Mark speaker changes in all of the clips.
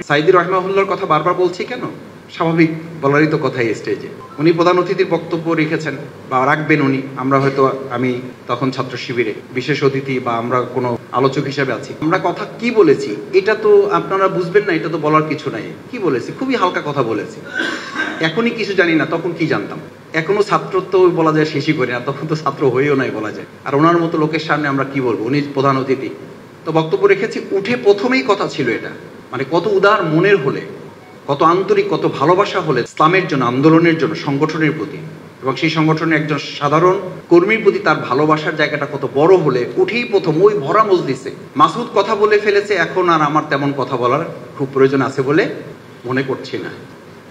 Speaker 1: সাইদি রহমাহুল্লাহর কথা বারবার বলছি কেন? স্বাভাবিক বলারই তো কথা এই স্টেজে। উনি প্রধান অতিথির বক্তব্য রেখেছেন বা রাখবেন উনি। আমরা হয়তো আমি তখন ছাত্র শিবিরে বিশেষ অতিথি বা আমরা কোনো আলোচক হিসেবে আছি। আমরা কথা কি বলেছি এটা তো আপনারা বুঝবেন না, এটা তো বলার কিছু নাই। কি বলেছি? খুবই হালকা কথা বলেছি। এখনই কিছু জানি না, তখন কি জানতাম? এখনো ছাত্রত্ব বলা যায় শেষই করি না, তখন তো ছাত্র হয়েও নাই বলা যায়। আর ওনার মতো লোকের সামনে আমরা কি বলবো? উনি প্রধান অতিথি, তো বক্তব্য রেখেছি। উঠে প্রথমেই কথা ছিল এটা, মানে কত উদার মনের হলে, কত আন্তরিক, কত ভালোবাসা হলে ইসলামের জন্য, আন্দোলনের জন্য, সংগঠনের প্রতি এবং সেই সংগঠনের একজন সাধারণ কর্মীর প্রতি তার ভালোবাসার জায়গাটা কত বড় হলে উঠেই প্রথম ওই ভরা মজলিসে মাসুদ কথা বলে ফেলেছে, এখন আর আমার তেমন কথা বলার খুব প্রয়োজন আছে বলে মনে করছি না।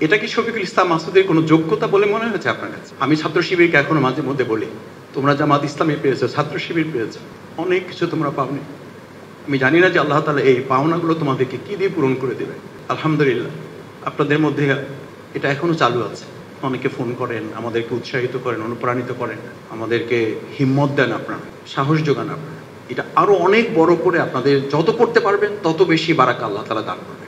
Speaker 1: এটা কি শফিকুল ইসলাম মাসুদের কোনো যোগ্যতা বলে মনে হয়েছে আপনার কাছে? আমি ছাত্র শিবিরকে এখনো মাঝে মধ্যে বলি, তোমরা জামাত ইসলামী পেয়েছো, ছাত্র শিবির পেয়েছো, অনেক কিছু তোমরা পাওনি। আমি জানি না যে আল্লাহ তাআলা এই পাওনাগুলো তোমাদেরকে কি দিয়ে পূরণ করে দেবে। আলহামদুলিল্লাহ আপনাদের মধ্যে এটা এখনো চালু আছে। অনেকে ফোন করেন, আমাদেরকে উৎসাহিত করেন, অনুপ্রাণিত করেন, আমাদেরকে হিম্মত দেন, আপনারা সাহস যোগান। আপনারা এটা আরো অনেক বড় করে আপনাদের যত করতে পারবেন তত বেশি বারাকা আল্লাহ তাআলা দান করবে।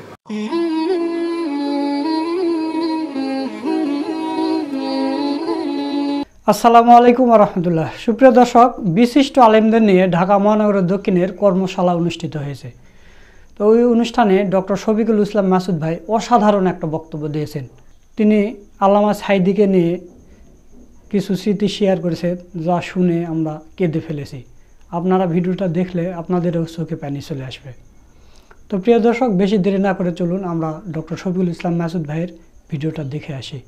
Speaker 2: আসসালামু আলাইকুম রহমতুল্লাহ। সুপ্রিয় দর্শক, বিশিষ্ট আলেমদের নিয়ে ঢাকা মহানগরের দক্ষিণের কর্মশালা অনুষ্ঠিত হয়েছে। তো ওই অনুষ্ঠানে ডক্টর শফিকুল ইসলাম মাসুদ ভাই অসাধারণ একটা বক্তব্য দিয়েছেন। তিনি আল্লামা সাইদিকে নিয়ে কিছু স্মৃতি শেয়ার করেছেন, যা শুনে আমরা কেঁদে ফেলেছি। আপনারা ভিডিওটা দেখলে আপনাদেরও চোখে পানি চলে আসবে। তো প্রিয় দর্শক, বেশি দেরি না করে চলুন আমরা ডক্টর শফিকুল ইসলাম মাসুদ ভাইয়ের ভিডিওটা দেখে আসি।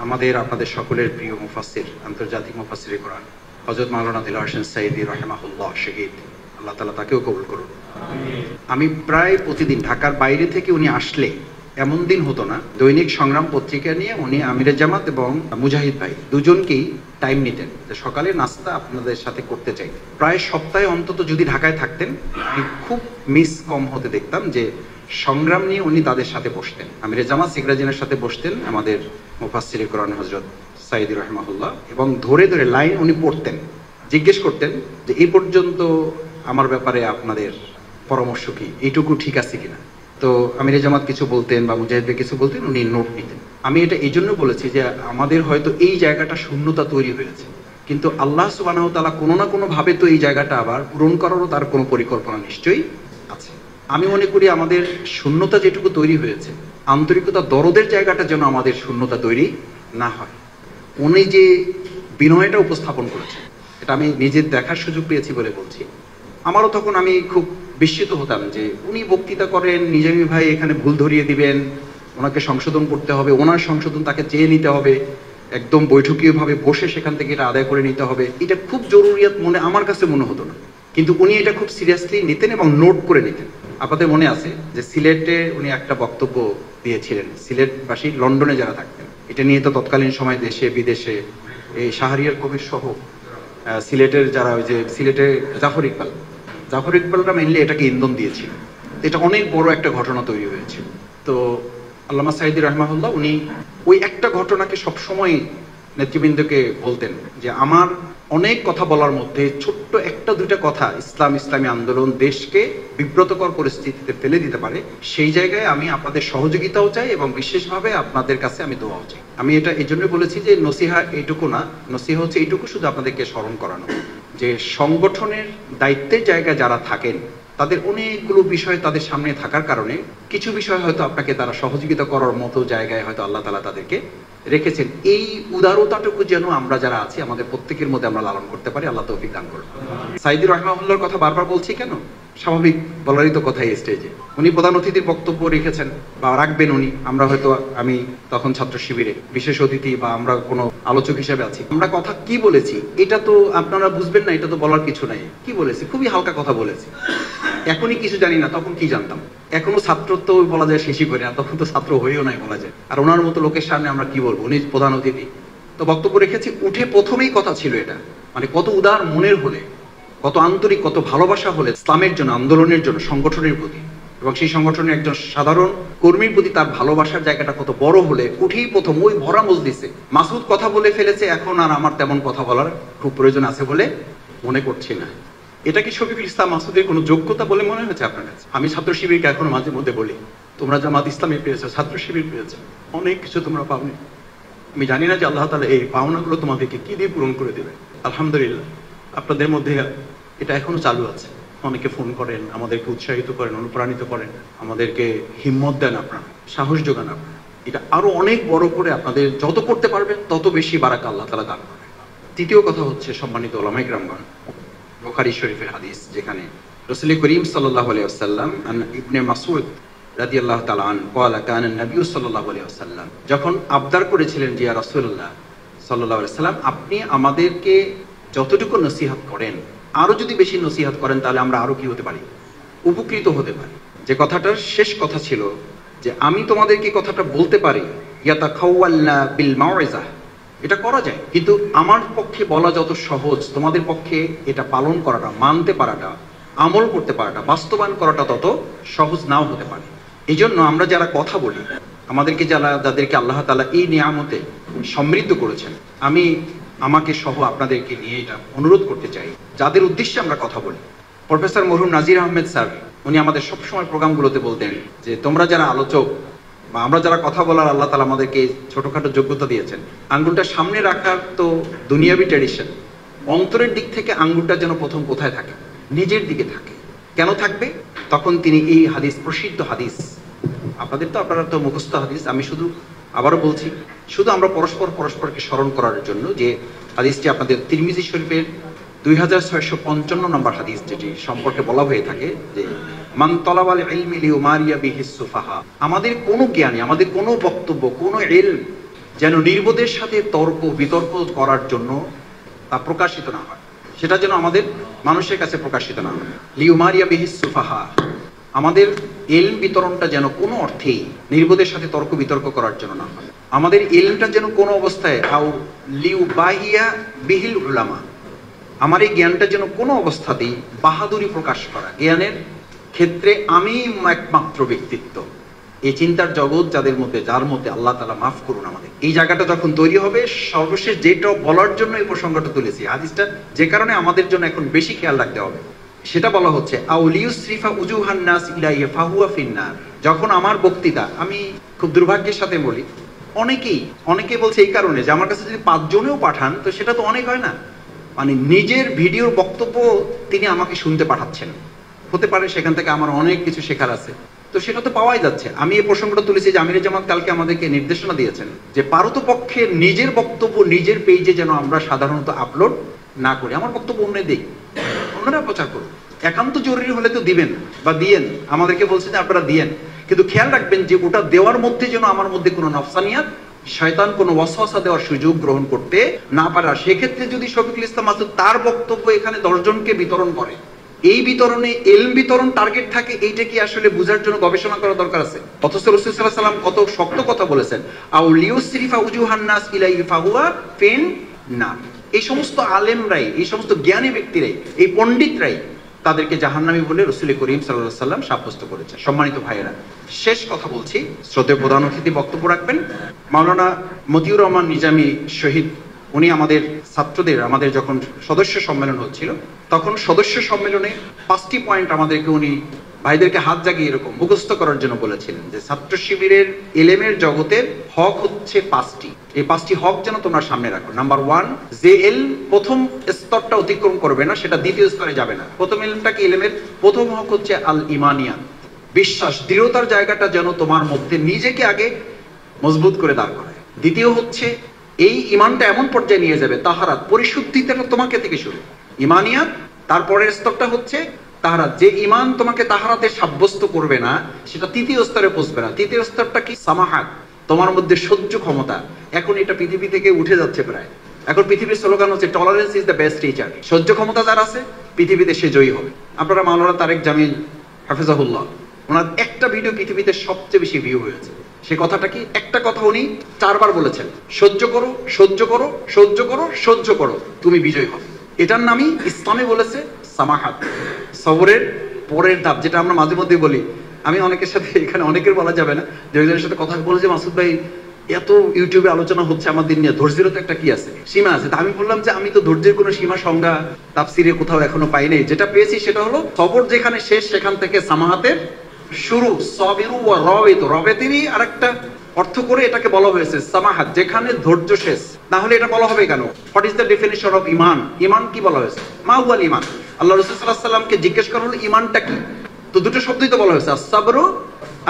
Speaker 1: আমাদের আপনাদের সকলের প্রিয় মুফাসসির, আন্তর্জাতিক মুফাসসিরে কোরআন হযরত মাওলানা দিলওয়ার হোসেন সাইদি রাহিমাহুল্লাহ শহীদ, আল্লাহ তাআলা তাকেও কবুল করুন। আমি প্রায় প্রতিদিন ঢাকার বাইরে থেকে উনি আসলে এমন দিন হতো না, দৈনিক সংগ্রাম পত্রিকা নিয়ে উনি আমিরে জামাত এবং মুজাহিদ ভাই দুজনকেই টাইম নিতেন যে সকালে নাস্তা আপনাদের সাথে করতে চাই। প্রায় সপ্তাহে অন্তত যদি ঢাকায় থাকতেন, আমি খুব মিস কম হতে দেখতাম যে সংগ্রাম নিয়ে উনি তাদের সাথে বসতেন, আমিরে জামাত সিগরাজিনের সাথে বসতেন, আমাদের মুফাসসিরে কোরআন হযরত সাইদি রাহিমাহুল্লাহ, এবং ধরে ধরে লাইন উনি পড়তেন, জিজ্ঞেস করতেন যে এই পর্যন্ত আমার ব্যাপারে আপনাদের পরামর্শ কি, এইটুকু ঠিক আছে কিনা। তো আমিরে জামাত কিছু বলতেন বা মুজাহিদ ভাই কিছু বলতেন, উনি নোট নিতেন। আমি এটা এই জন্য বলেছি যে আমাদের হয়তো এই জায়গাটা শূন্যতা তৈরি হয়েছে, কিন্তু আল্লাহ সুবহানাহু ওয়া তাআলা কোনো না কোনো ভাবে তো এই জায়গাটা আবার পূরণ করারও তার কোনো পরিকল্পনা নিশ্চয়ই আছে। আমি মনে করি আমাদের শূন্যতা যেটুকু তৈরি হয়েছে, আন্তরিকতা দরদের জায়গাটা যেন আমাদের শূন্যতা তৈরি না হয়। উনি যে বিনয়টা উপস্থাপন করেছেন, এটা আমি নিজের দেখার সুযোগ পেয়েছি বলে বলছি। আমারও তখন আমি খুব বিস্মিত হতাম যে উনি বক্তৃতা করেন, নিজামী ভাই এখানে ভুল ধরিয়ে দিবেন, ওনাকে সংশোধন করতে হবে, ওনার সংশোধন তাকে চেয়ে নিতে হবে, একদম বৈঠকীয়ভাবে বসে সেখান থেকে এটা আদায় করে নিতে হবে। এটা খুব জরুরিয়াত মনে আমার কাছে মনে হতো না, কিন্তু উনি এটা খুব সিরিয়াসলি নিতেন এবং নোট করে নিতেন। আপনাদের মনে আছে যে সিলেটে উনি একটা বক্তব্য দিয়েছিলেন, সিলেটবাসী লন্ডনে যারা থাকতেন, এটা নিয়ে তো তৎকালীন সময় দেশে বিদেশে এই শাহরিয়ার কবির সহ সিলেটের যারা, ওই যে সিলেটে জাফর ইকবালরা মেনলি এটাকে ইন্ধন দিয়েছিল। এটা অনেক বড় একটা ঘটনা তৈরি হয়েছিল। তো আল্লামা সাইদি রাহিমাহুল্লাহ উনি ওই একটা ঘটনাকে সবসময় নেতৃবৃন্দকে বলতেন যে আমার অনেক কথা বলার মধ্যে ছোট্ট একটা দুইটা কথা ইসলামী আন্দোলন দেশকে বিব্রতকর পরিস্থিতিতে ফেলে দিতে পারে, সেই জায়গায় আমি আপনাদের সহযোগিতাও চাই এবং বিশেষভাবে আপনাদের কাছে আমি দোয়াও চাই। আমি এটা এই জন্য বলেছি যে নসিহা এইটুকু না, নসিহা হচ্ছে এইটুকু শুধু আপনাদেরকে স্মরণ করানো যে সংগঠনের দায়িত্বের জায়গায় যারা থাকেন তাদের অনেকগুলো বিষয় তাদের সামনে থাকার কারণে কিছু বিষয় হয়তো আপনাকে তারা সহযোগিতা করার মতো জায়গায় হয়তো আল্লাহ তাআলা তাদেরকে রেখেছেন। এই উদারতাটুকু যেন আমরা যারা আছি আমাদের প্রত্যেকের মধ্যে আমরা লালন করতে পারি, আল্লাহ তৌফিক দান করুন। সাইদি রাহিমাহুল্লাহর কথা বারবার বলছি কেন? স্বাভাবিক বলারই তো কথা এই স্টেজে। উনি প্রধান অতিথির বক্তব্য রেখেছেন বা রাখবেন উনি। আমরা হয়তো আমি তখন ছাত্র শিবিরে বিশেষ অতিথি বা আমরা কোনো আলোচক হিসেবে আছি। আমরা কথা কি বলেছি এটা তো আপনারা বুঝবেন না, এটা তো বলার কিছু নাই। কি বলেছি? খুবই হালকা কথা বলেছি। এখনই কিছু জানি না, তখন কি জানতাম? এখনো ছাত্রত্ব বলা যায় শেষই করি না, তখন তো ছাত্র হয়েও নাই বলা যায়। আর ওনার মতো লোকের সামনে আমরা কি বলবো? উনি প্রধান অতিথি, তো বক্তব্য রেখেছি। উঠে প্রথমেই কথা ছিল এটা, মানে কত উদার মনের হলে, কত আন্তরিক, কত ভালোবাসা হলে ইসলামের জন্য, আন্দোলনের জন্য, সংগঠনের প্রতি এবং সেই সংগঠনের একজন সাধারণ কর্মীর প্রতি তার ভালোবাসার জায়গাটা কত বড় হলে উঠেই প্রথম ওই ভরা মজলিসে মাসুদ কথা বলে ফেলেছে, এখন আর আমার তেমন কথা বলার খুব প্রয়োজন আছে বলে মনে করছি না। এটা কি শফিকুল ইসলাম মাসুদের কোনো যোগ্যতা বলে মনে হয়েছে আপনার কাছে? আমি ছাত্র শিবিরকে এখনো মাঝে মধ্যে বলি, তোমরা জামাত ইসলামী পেয়েছো, ছাত্র শিবির পেয়েছো, অনেক কিছু তোমরা পাওনি। আমি জানি না যে আল্লাহ তাআলা এই পাওনাগুলো তোমাদেরকে কি দিয়ে পূরণ করে দেবে। আলহামদুলিল্লাহ আপনাদের মধ্যে এটা এখনো চালু আছে। অনেকে ফোন করেন, আমাদেরকে উৎসাহিত করেন, অনুপ্রাণিত করেন, আমাদেরকে হিম্মত দেন, আপনারা সাহস যোগান। আপনারা এটা আরো অনেক বড় করে আপনাদের যত করতে পারবেন তত বেশি বারাকা আল্লাহ তাআলা দান করবেন। তৃতীয় কথা হচ্ছে, সম্মানিত উলামায়ে কেরামগণ, বুখারী শরীফের হাদিস, যেখানে রাসূল করিম সাল্লাল্লাহু আলাইহি ওয়াসাল্লাম ইবনে মাসউদ রাদিয়াল্লাহু তাআলা আন ক্বালা কানা নবী সাল্লাল্লাহু আলাইহি ওয়াসাল্লাম, যখন আবদার করেছিলেন যে ইয়া রাসূলুল্লাহ সাল্লাল্লাহু আলাইহি ওয়াসাল্লাম, আপনি আমাদেরকে যতটুকু নসিহত করেন আরো যদি বেশি নসিহত করেন তাহলে আমরা আরো কি হতে পারি, উপকৃত হতে পারি। যে কথাটার শেষ কথা ছিল যে আমি তোমাদেরকে কথাটা বলতে পারি, ইয়াতাখাওয়ালনা বিল মাউইজা, এটা করা যায়, কিন্তু আমার পক্ষে বলা যত সহজ, তোমাদের পক্ষে এটা পালন করাটা, মানতে পারাটা, আমল করতে পারাটা, বাস্তবায়ন করাটা তত সহজ নাও হতে পারে। এই জন্য আমরা যারা কথা বলি, আমাদেরকে যাদেরকে আল্লাহ তাআলা এই নিয়ামতে সমৃদ্ধ করেছেন, আমি আমাকে সহ আপনাদেরকে নিয়ে এটা অনুরোধ করতে চাই, যাদের উদ্দেশ্যে আমরা কথা বলি। প্রফেসর মরহুম নাজির আহমেদ স্যার, উনি আমাদের সবসময় প্রোগ্রামগুলোতে বলতেন যে তোমরা যারা আলোচক বা আমরা যারা কথা বলার আল্লাহ তাআলা আমাদেরকে ছোটখাটো যোগ্যতা দিয়েছেন, আঙ্গুলটা সামনে রাখার তো দুনিয়াবি ট্র্যাডিশন, অন্তরের দিক থেকে আঙ্গুলটা যেন প্রথম কোথায় থাকে, নিজের দিকে থাকে। কেন থাকবে? তখন তিনি এই হাদিস, প্রসিদ্ধ হাদিস, আপনারা তো মুখস্থ হাদিস, আমি শুধু আবারও বলছি, শুধু আমরা পরস্পরকে স্মরণ করার জন্য, যে হাদিসটি আপনাদের তিরমিজি শরীফের 2655 নম্বর হাদিস, যেটি সম্পর্কে বলা হয়ে থাকে যে মান তালাবাল ইলমি লিউমারিয়া বিহিস সুফাহা, আমাদের কোনো জ্ঞানী, আমাদের কোনো বক্তব্য, কোনো ইলম যেন নির্বোধের সাথে তর্ক বিতর্ক করার জন্য তা প্রকাশিত না হয়, সেটা যেন আমাদের মানুষের কাছে প্রকাশিত না হয়। লিউমারিয়া বিহিস সুফাহা, আমাদের ইলম বিতরণটা যেন কোনো অর্থেই নির্বোধের সাথে তর্ক বিতর্ক করার জন্য না হয়। আমাদের ইলমটা যেন কোনো অবস্থায় আও লিউবাহিয়া বিহিল উলামা, আমার এই জ্ঞানটা যেন কোনো অবস্থাতেই বাহাদুরি প্রকাশ করা, জ্ঞানের ক্ষেত্রে আমি একমাত্র ব্যক্তিত্ব, এই চিন্তার জগৎ যাদের মধ্যে, যার মধ্যে আল্লাহ তাআলা মাফ করুন আমাদের, এই জায়গাটা যখন তৈরি হবে, সর্বশেষ যেটা বলার জন্য এই প্রসঙ্গটা তুলেছি, হাদিসটা যে কারণে আমাদের জন্য এখন বেশি খেয়াল রাখতে হবে, সেটা বলা হচ্ছে আউলিউসরিফা উজুহান নাস ইলাইহি ফাহুয়া ফিন্নার। যখন আমার বক্তৃতা, আমি খুব দুর্ভাগ্যের সাথে বলি, অনেকে বলছে এই কারণে যে আমার কাছে যদি 5 জনেও পাঠান তো সেটা তো অনেক হয় না, মানে নিজের ভিডিওর বক্তব্য তিনি আমাকে শুনতে পাঠাচ্ছেন, হতে পারে সেখান থেকে আমার অনেক কিছু শেখার আছে, তো সেটা তো পাওয়াই যাচ্ছে। আমি এই প্রসঙ্গটা তুলেছি যে আমির জামাত কালকে আমাদেরকে নির্দেশনা দিয়েছেন যে পারতপক্ষে নিজের বক্তব্য নিজের পেজে যেন আমরা সাধারণত আপলোড না করি, আমার বক্তব্য অন্য দিই, অন্যরা প্রচার করুন, একান্ত জরুরি হলে তো দিবেন বা দিয়েন, আমাদেরকে বলছেন যে আপনারা দিয়েন, কিন্তু খেয়াল রাখবেন যে ওটা দেওয়ার মধ্যে যেন আমার মধ্যে কোনো নফসানিয়াত, শয়তান কোনো ওয়াসওয়াসা দেওয়ার সুযোগ গ্রহণ করতে না পারে। সেক্ষেত্রে যদি শফিকুল ইসলাম মাসুদ তার বক্তব্য এখানে 10 জনকে বিতরণ করে, এই বিতরণে ইলম বিতরণ টার্গেট থাকে, এইটা কি আসলে বোঝার জন্য গবেষণা করা দরকার আছে। অথচ রাসূল সাল্লাল্লাহু আলাইহি ওয়াসাল্লাম কত শক্ত কথা বলেছেন, আউলিউসরিফা উজুহান নাস ইলাইহি ফাহুয়া ফিন নার। এই সমস্ত আলেমরাই, এই সমস্ত জ্ঞানী ব্যক্তিরাই, এই পণ্ডিতরাই তাদেরকে জাহান্নামী বলে রাসূল করিম সাল্লাল্লাহু আলাইহি ওয়াসাল্লাম সাব্যস্ত করেছেন। সম্মানিত ভাইয়েরা, শেষ কথা বলছি, শ্রদ্ধেয় প্রধান অতিথি বক্তব্য রাখবেন মাওলানা মতিউর রহমান নিজামী শহীদ। উনি আমাদের ছাত্রদের, আমাদের যখন সদস্য সম্মেলন হচ্ছিল তখন সদস্য সম্মেলনে 5টি পয়েন্ট আমাদেরকে উনি ভাইদেরকে হাত জাগিয়ে এরকম মুখস্থ করার জন্য বলেছিলেন যে ছাত্র শিবিরের এলেমের জগতের হক হচ্ছে 5টি, এই 5টি হক যেন তোমরা সামনে রাখো। নাম্বার 1, যে এলম প্রথম স্তরটা অতিক্রম করবে না সেটা দ্বিতীয় স্তরে যাবে না। প্রথম এলমটা কি? এলেমের প্রথম হক হচ্ছে আল ইমানিয়াত, বিশ্বাস, দৃঢ়তার জায়গাটা যেন তোমার মধ্যে নিজেকে আগে মজবুত করে দাঁড় করায়। দ্বিতীয় হচ্ছে এই ইমানটা এমন পর্যায়ে নিয়ে যাবে তাহারাত, পরিশুদ্ধিটা তোমাকে থেকে শুরু, ইমানিয়াত। তারপরের স্তরটা হচ্ছে তাহারাত, যে ইমান তোমাকে তাহারাতে সাব্যস্ত করবে না সেটা তৃতীয় স্তরে পৌঁছবে না। তৃতীয় স্তরটা কি? সামাহাত, তোমার মধ্যে সহ্য ক্ষমতা। এখন এটা পৃথিবী থেকে উঠে যাচ্ছে প্রায়, এখন পৃথিবীর স্লোগান হচ্ছে tolerance is the best teacher. সহ্য ক্ষমতা যার আছে পৃথিবীতে সে জয়ী হবে। আপনারা মাওলানা তারেক জামিল হাফেজাহুল্লাহ, ওনার একটা ভিডিও পৃথিবীতে সবচেয়ে বেশি ভিউ হয়েছে। সে কথাটা কি? একটা কথা উনি 4 বার বলেছেন, সহ্য করো, সহ্য করো, সহ্য করো, সহ্য করো, তুমি বিজয় হবে। এটার নামই ইসলামে বলেছে সামাহাত, সবরের পরের ধাপ, যেটা আমরা মাঝে মধ্যে বলি। আমি অনেকের সাথে, এখানে অনেকের বলা যাবে না, যে একজনের সাথে কথা বলে যে মাসুদ ভাই এত ইউটিউবে আলোচনা হচ্ছে আমাদের নিয়ে, ধৈর্যের তো একটা কি আছে, সীমা আছে। তা আমি বললাম যে আমি তো ধৈর্যের কোনো সীমা সংজ্ঞা তাফসিরে কোথাও এখনো পাই নাই। যেটা পেয়েছি সেটা হলো সবর যেখানে শেষ সেখান থেকে সামাহাতের শুরু, সাবিরু ওয়া রাবিতু, রাবিতিরই আরেকটা অর্থ করে এটাকে বলা হয়েছে সামাহাত, যেখানে ধৈর্য শেষ। তাহলে এটা বলা হবে কেন? What is the definition of ইমান? ইমান কি বলা হয়েছে? মা হুয়াল ইমান? আল্লাহ রাসূল সাল্লাল্লাহু আলাইহি ওয়াসাল্লামকে জিজ্ঞেস করা হলো ইমানটা কি? তো দুটো শব্দই তো বলা হয়েছে, আস-সাবরু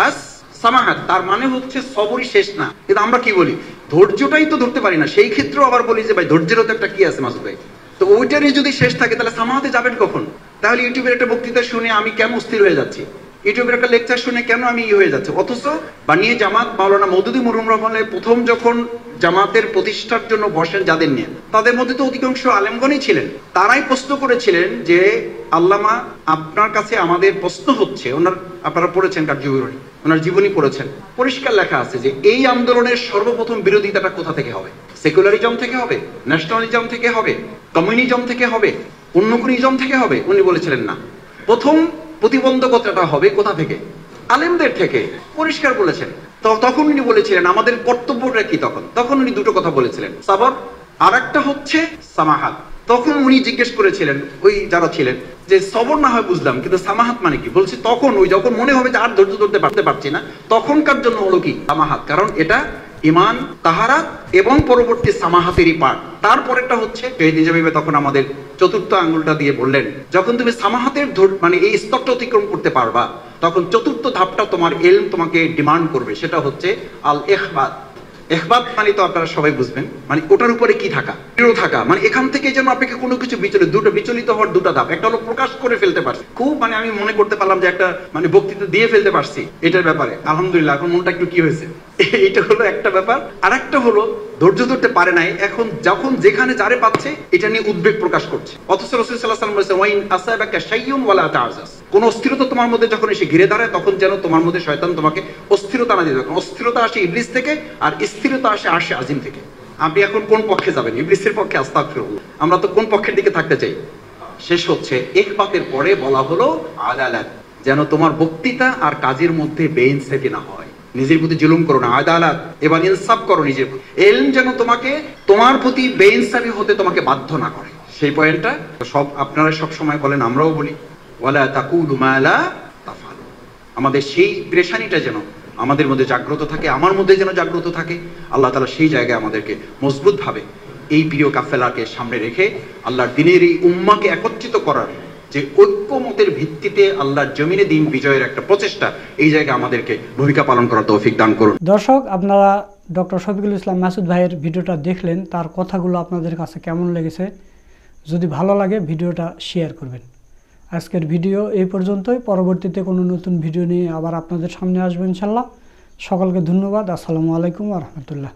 Speaker 1: আস সামাহাত। তার মানে হচ্ছে সবরই শেষ না। কিন্তু আমরা কি বলি? ধৈর্যটাই তো ধরতে পারি না। সেই ক্ষেত্রেও আবার বলি যে ভাই ধৈর্যেরও তো একটা কি আছে মাসুদ ভাই। তো ওইটারই যদি শেষ থাকে তাহলে সামাহাতে যাবেন কখন? তাহলে ইউটিউবের একটা বক্তৃতা শুনে আমি কেন অস্থির হয়ে যাচ্ছি? ইউটিউবের একটা লেকচার শুনে কেন আমি হয়ে যাচ্ছে? অথচ বানিয়ে জামাত মাওলানা মওদুদী মরহুম রহমানের প্রথম যখন জামাতের প্রতিষ্ঠার জন্য বসেন যাদের নিয়ে, তাদের মধ্যে তো অধিকাংশ আলেমগণই ছিলেন। তারাই প্রশ্ন করেছিলেন যে আল্লামা আপনার কাছে আমাদের প্রশ্ন হচ্ছে, আপনারা পড়েছেন কার্যবিবরণী, ওনার জীবনী পড়েছেন, পরিষ্কার লেখা আছে যে এই আন্দোলনের সর্বপ্রথম বিরোধিতাটা কোথা থেকে হবে? সেকুলারিজম থেকে হবে, ন্যাশনালিজম থেকে হবে, কমিউনিজম থেকে হবে, অন্য কোন ইজম থেকে হবে? উনি বলেছিলেন না, প্রথম প্রতিবন্ধকতাটা হবে কোথা থেকে? আলেমদের থেকে। পরিষ্কার বলেছেন। তো তখন উনি বলেছিলেন আমাদের কর্তব্যটা কি? তখন উনি দুটো কথা বলেছিলেন, সাবর আর একটা হচ্ছে সামাহাত। তখন উনি জিজ্ঞেস করেছিলেন ওই যারা ছিলেন যে সবর না হয় বুঝলাম, কিন্তু সামাহাত মানে কি? বলছি তখন ওই যখন মনে হবে যে আর ধৈর্য ধরতে পারছি না, তখনকার জন্য হলো কি সামাহাত। কারণ এটা ইমান, তাহারাত এবং পরবর্তী সামাহাতেরই পার্ট। তারপরেরটা হচ্ছে তখন আমাদের চতুর্থ আঙ্গুলটা দিয়ে বললেন, যখন তুমি সামাহাতের মানে এই স্তরটা অতিক্রম করতে পারবা, তখন চতুর্থ ধাপটা তোমার ইলম তোমাকে ডিমান্ড করবে, সেটা হচ্ছে আল ইখবাত। ইখবাত মানে তো আপনারা সবাই বুঝবেন, মানে ওটার উপরে কি থাকা, দৃঢ় থাকা। মানে এখান থেকে যেন আপনাকে কোনো কিছু বিচলিত হওয়ার দুটো ধাপ। একটা হলো প্রকাশ করে ফেলতে পারছি, খুব মানে আমি মনে করতে পারলাম যে একটা মানে বক্তৃতা দিয়ে ফেলতে পারছি এটার ব্যাপারে, আলহামদুলিল্লাহ। এখন মনটা একটু কি হয়েছে, এটা হলো একটা ব্যাপার। আর একটা হলো ধৈর্য ধরতে পারে নাই, এখন যখন যেখানে যারে পাচ্ছে এটা নিয়ে উদ্বেগ প্রকাশ করছে। অথচ রাসূল সাল্লাল্লাহু আলাইহি ওয়াসাল্লাম বলেছেন ওয়াইন আসাবাকা শাইউন ওয়ালা তা'জাস, কোন অস্থিরতা তোমার মধ্যে যখন এসে ঘিরে দাঁড়ায়, তখন যেন তোমার মধ্যে শয়তান তোমাকে অস্থিরতা না দিয়ে দেয়। অস্থিরতা আসে ইবলিস থেকে, আর স্থিরতা আসে আরশে আজিম থেকে। আপনি এখন কোন পক্ষে যাবেন? ইবলিসের পক্ষে? আস্তাগফিরুল্লাহ। আমরা তো কোন পক্ষের দিকে থাকতে চাই? শেষ হচ্ছে ইখবাতের পরে বলা হলো আদালাত, যেন তোমার বক্তৃতা আর কাজের মধ্যে বেইনসাফি না হয়। নিজের প্রতি জুলুম করো না, আদালত এবার ইনসাফ করো নিজের প্রতি। ইলম যেন তোমাকে তোমার প্রতি বেইনসাফি হতে তোমাকে বাধ্য না করে। সেই পয়েন্টটা সব আপনারা সব সময় বলেন, আমরাও বলি, ওয়ালা তাকুলু মা লা তাফআলু। আমাদের সেই পেরেশানিটা যেন আমাদের মধ্যে জাগ্রত থাকে, আমার মধ্যে যেন জাগ্রত থাকে। আল্লাহ তাআলা সেই জায়গায় আমাদেরকে মজবুত ভাবে এই প্রিয় কাফেলাকে সামনে রেখে আল্লাহর দ্বীনের এই উম্মাহকে একত্রিত করার যে ঐক্যমতের ভিত্তিতে আল্লাহর জমিনে দ্বীন বিজয়ের একটা প্রচেষ্টা, এই জায়গায় আমাদেরকে ভূমিকা পালন করার তৌফিক দান করুন।
Speaker 2: দর্শক, আপনারা ডক্টর শফিকুল ইসলাম মাসুদ ভাইয়ের ভিডিওটা দেখলেন, তার কথাগুলো আপনাদের কাছে কেমন লেগেছে? যদি ভালো লাগে ভিডিওটা শেয়ার করবেন। আজকের ভিডিও এই পর্যন্তই। পরবর্তীতে কোনো নতুন ভিডিও নিয়ে আবার আপনাদের সামনে আসবো ইনশাল্লাহ। সকলকে ধন্যবাদ। আসসালামু আলাইকুম ওয়া রাহমাতুল্লাহ।